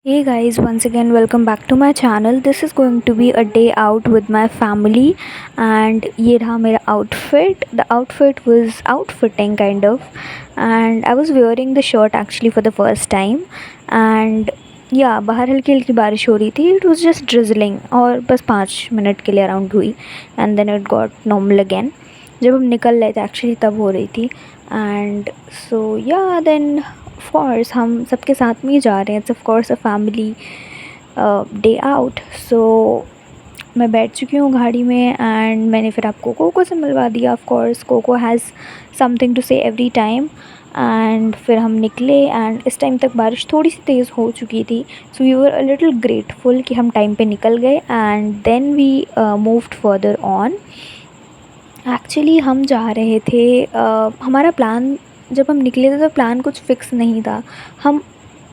Hey guys, once again welcome back to my channel. This is going to be a day out with my family and ये रहा मेरा outfit. The outfit was outfitting kind of, and I was wearing the shirt actually for the first time. And yeah, बाहर हल्की हल्की बारिश हो रही थी. It was just drizzling और बस 5 मिनट के लिए अराउंड हुई and then it got normal again. जब हम निकल रहे थे एक्चुअली तब हो रही थी. एंड सो या देन ऑफ कोर्स हम सबके साथ में ही जा रहे हैं. It's of course a family day out. So मैं बैठ चुकी हूँ गाड़ी में एंड मैंने फिर आपको कोको से मिलवा दिया. Of course Coco has something to say every time. And फिर हम निकले एंड इस टाइम तक बारिश थोड़ी सी तेज़ हो चुकी थी. So we were a little grateful कि हम टाइम पे निकल गए and then we moved further on. Actually हम जा रहे थे हमारा प्लान जब हम निकले थे तो प्लान कुछ फ़िक्स नहीं था. हम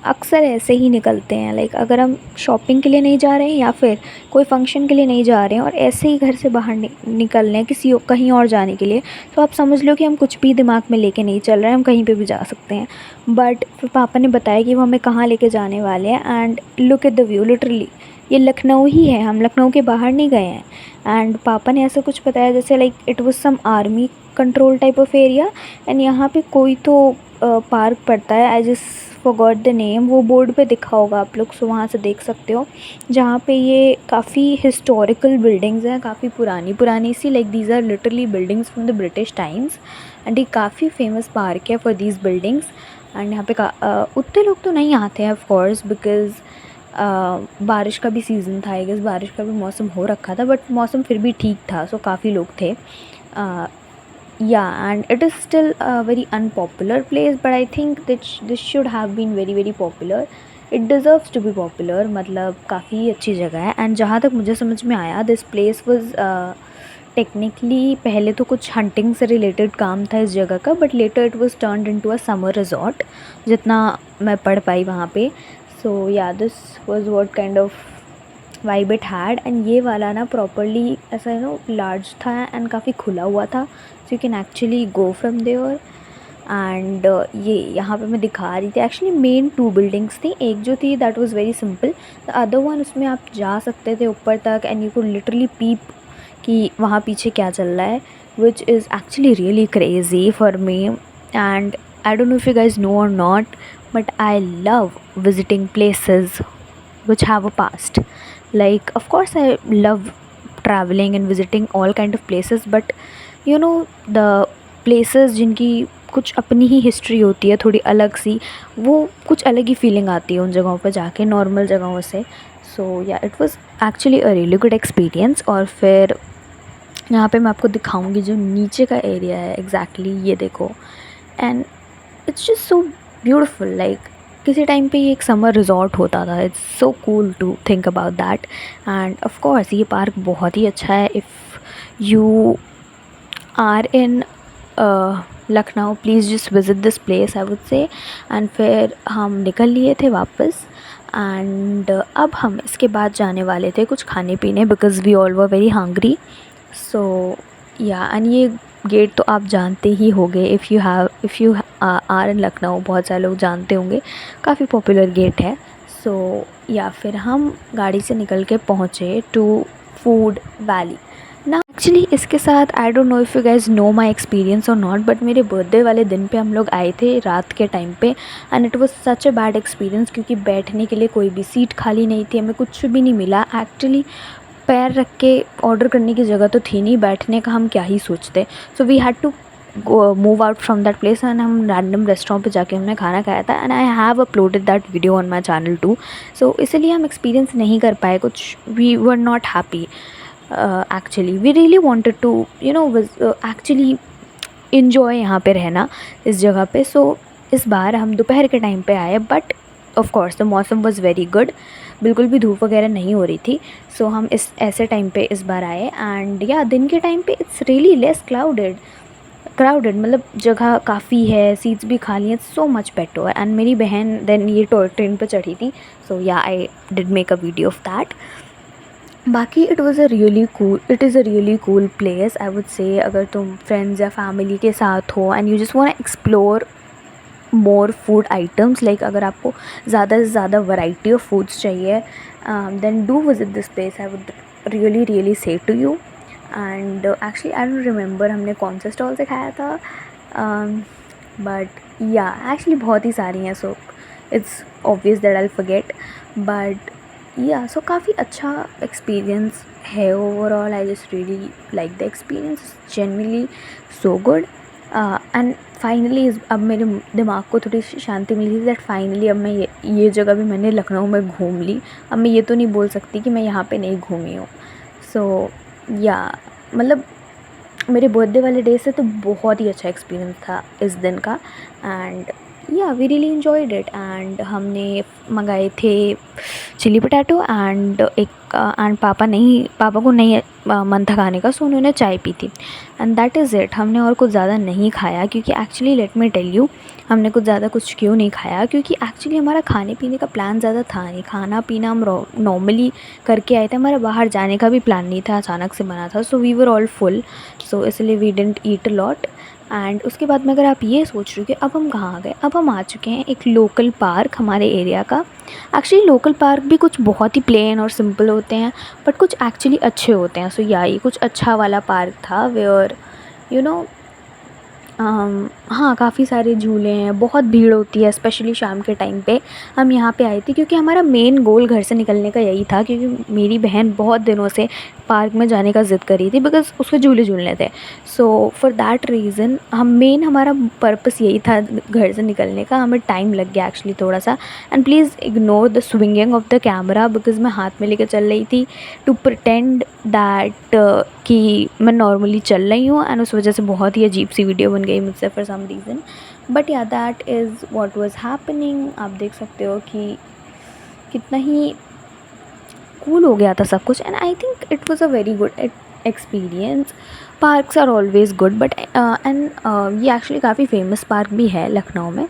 अक्सर ऐसे ही निकलते हैं, लाइक अगर हम शॉपिंग के लिए नहीं जा रहे हैं या फिर कोई फ़ंक्शन के लिए नहीं जा रहे हैं और ऐसे ही घर से बाहर निकल रहे हैं कहीं और जाने के लिए, तो आप समझ लो कि हम कुछ भी दिमाग में लेके नहीं चल रहे हैं. हम कहीं पे भी जा सकते हैं. बट फिर पापा ने बताया कि वो हमें कहाँ लेके जाने वाले हैं and look at the view. Literally ये लखनऊ ही है, हम लखनऊ के बाहर नहीं गए हैं. एंड पापा ने ऐसा कुछ बताया जैसे like it was some army control type of area. And यहाँ पे कोई तो पार्क पड़ता है, I just forgot the name. वो बोर्ड पे दिखा होगा आप लोग, सो वहाँ से देख सकते हो. जहाँ पे ये काफ़ी हिस्टोरिकल बिल्डिंग्स हैं, काफ़ी पुरानी पुरानी सी, like these are literally buildings from the British times. And ये काफ़ी फेमस पार्क है फॉर दीज बिल्डिंग्स. एंड यहाँ पे उतने लोग तो नहीं आते हैं ऑफ कोर्स बिकॉज़ बारिश का भी सीज़न था. आई गेस बारिश का भी मौसम हो रखा था, बट मौसम फिर भी ठीक था. सो काफ़ी लोग थे. Yeah and it is still a very unpopular place, but I think this should have been very very popular. It deserves to be popular. मतलब काफ़ी अच्छी जगह है. एंड जहाँ तक मुझे समझ में आया दिस प्लेस वॉज टेक्निकली पहले तो कुछ हंटिंग से रिलेटेड काम था इस जगह का, but later it was turned into a summer resort, जितना मैं पढ़ पाई वहाँ पे. सो या this was what kind of vibe it had. And ये वाला ना प्रॉपरली ऐसा लार्ज था एंड काफ़ी खुला हुआ था. So you can actually go from there. And ये यहाँ पे मैं दिखा रही थी एक्चुअली मेन 2 बिल्डिंग्स थी. एक जो थी that was very simple. The other one उसमें आप जा सकते थे ऊपर तक and you could literally peep कि वहाँ पीछे क्या चल रहा है, which is actually really crazy for me. And I don't know if you guys know और not, but I love visiting places which have a past. Like of course I love traveling and visiting all kind of places, but you know the places जिनकी कुछ अपनी ही history होती है थोड़ी अलग सी, वो कुछ अलग ही फीलिंग आती है उन जगहों पर जाके नॉर्मल जगहों से. सो या it was actually a really good experience. और फिर यहाँ पे मैं आपको दिखाऊंगी जो नीचे का एरिया है एग्जैक्टली ये देखो. And it's just so beautiful. Like किसी टाइम पे ये एक समर रिजॉर्ट होता था. It's so cool to think about that. And of course ये पार्क बहुत ही अच्छा है. If you are in Lucknow please just visit this place I would say. And फिर हम निकल लिए थे वापस. एंड अब हम इसके बाद जाने वाले थे कुछ खाने पीने because we all were very hungry. So ya and ये गेट तो आप जानते ही होंगे. If you are in Lucknow, बहुत सारे लोग जानते होंगे, काफ़ी पॉपुलर गेट है. सो या फिर हम गाड़ी से निकल के पहुँचे टू फूड वैली ना. एक्चुअली इसके साथ आई don't know if you guys know my experience और नॉट, बट मेरे बर्थडे वाले दिन पे हम लोग आए थे रात के टाइम पे. And it was such a bad experience क्योंकि बैठने के लिए कोई भी सीट खाली नहीं थी. हमें कुछ भी नहीं मिला एक्चुअली. पैर रख के ऑर्डर करने की जगह तो थी नहीं, बैठने का हम क्या ही सोचते. So we had to move out from that place and हम रैंडम रेस्टोरेंट पे जाके हमने खाना खाया था. And I have uploaded that video on my channel too. So इसीलिए हम एक्सपीरियंस नहीं कर पाए कुछ. We were not happy actually. We really wanted to actually enjoy यहाँ पे रहना इस जगह पे. सो इस बार हम दोपहर के टाइम पे आए, बट ऑफ कोर्स द मौसम वॉज़ वेरी गुड. बिल्कुल भी धूप वगैरह नहीं हो रही थी. सो हम इस ऐसे टाइम पे इस बार आए. एंड या दिन के टाइम पे इट्स रियली लेस क्राउडेड मतलब जगह काफ़ी है, सीट्स भी खाली हैं. So much better. एंड मेरी बहन देन ये टॉय ट्रेन पे चढ़ी थी. So ya I did make a video of that. बाकी it is a really cool place I would say. अगर तुम फ्रेंड्स या फैमिली के साथ हो and you just want to explore more food items, like अगर आपको ज़्यादा से ज़्यादा वैरायटी ऑफ फूड्स चाहिए then do visit this place, I would really say to you. And actually I don't remember हमने कौन से स्टॉल से खाया था, बट या एक्चुअली बहुत ही सारी हैं, so it's obvious that I forget, but या सो काफ़ी अच्छा एक्सपीरियंस है overall. I just really like the experience, genuinely so good. And finally अब मेरे दिमाग को थोड़ी सी शांति मिली थी दैट फाइनली अब मैं ये जगह भी मैंने लखनऊ में घूम ली। अब मैं ये तो नहीं बोल सकती कि मैं यहाँ पे नहीं घूमी हूँ। सो या मतलब मेरे बर्थडे वाले डे से तो बहुत ही अच्छा एक्सपीरियंस था इस दिन का। And yeah we really enjoyed it. And हमने मंगाए थे चिली पोटैटो एंड एंड पापा को नहीं मन था खाने का, सो उन्होंने चाय पी थी एंड दैट इज़ इट। हमने और कुछ ज़्यादा नहीं खाया क्योंकि actually let me tell you हमने कुछ ज़्यादा कुछ क्यों नहीं खाया, क्योंकि एक्चुअली हमारा खाने पीने का प्लान ज़्यादा था नहीं। खाना पीना हम नॉर्मली करके आए थे, हमारा बाहर जाने का भी प्लान नहीं था, अचानक से बना था। So we were all full, so इसलिए we didn't eat a lot. And उसके बाद में अगर आप ये सोच रहे हो कि अब हम कहाँ आ गए, अब हम आ चुके हैं एक लोकल पार्क हमारे एरिया का। एक्चुअली लोकल पार्क भी कुछ बहुत ही प्लेन और सिंपल होते हैं, बट कुछ एक्चुअली अच्छे होते हैं। सो या ये कुछ अच्छा वाला पार्क था वेयर यू नो हाँ, काफ़ी सारे झूले हैं, बहुत भीड़ होती है स्पेशली शाम के टाइम पे। हम यहाँ पे आए थे क्योंकि हमारा मेन गोल घर से निकलने का यही था, क्योंकि मेरी बहन बहुत दिनों से पार्क में जाने का ज़िद कर रही थी बिकॉज़ उसको झूले झूलने थे। सो फॉर दैट रीज़न हमारा पर्पस यही था घर से निकलने का। हमें टाइम लग गया एक्चुअली थोड़ा सा। And please ignore the swinging of the camera because मैं हाथ में लेकर चल रही थी टू प्रिटेंड दैट कि मैं नॉर्मली चल रही हूँ, एंड उस वजह से बहुत ही अजीब सी वीडियो बन गई मुझसे फॉर सम रीज़न। बट या that is what was happening. आप देख सकते हो कि कितना ही कूल हो गया था सब कुछ, and I think it was a very good experience. Parks are always good, but and ये एक्चुअली काफ़ी फेमस पार्क भी है लखनऊ में।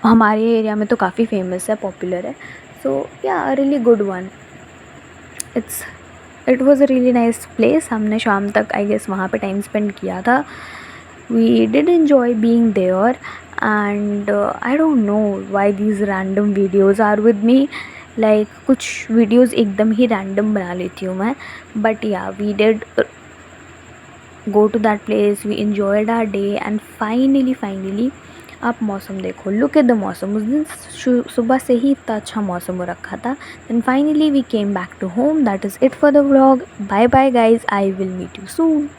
हमारे एरिया में तो काफ़ी फेमस है, पॉपुलर है। सो या really good one. It was a really nice place. हमने शाम तक आई गेस वहाँ पे टाइम स्पेंड किया था। We did enjoy being there, and I don't know why these random videos are with me, like कुछ वीडियोज़ एकदम ही रैंडम बना लेती हूँ मैं। But yeah we did go to that place, we enjoyed our day, and finally आप मौसम देखो, लुक एट द मौसम। उस दिन सुबह से ही इतना अच्छा मौसम हो रखा था। Then finally we came back to home. That is it for the vlog. Bye bye guys, I will meet you soon.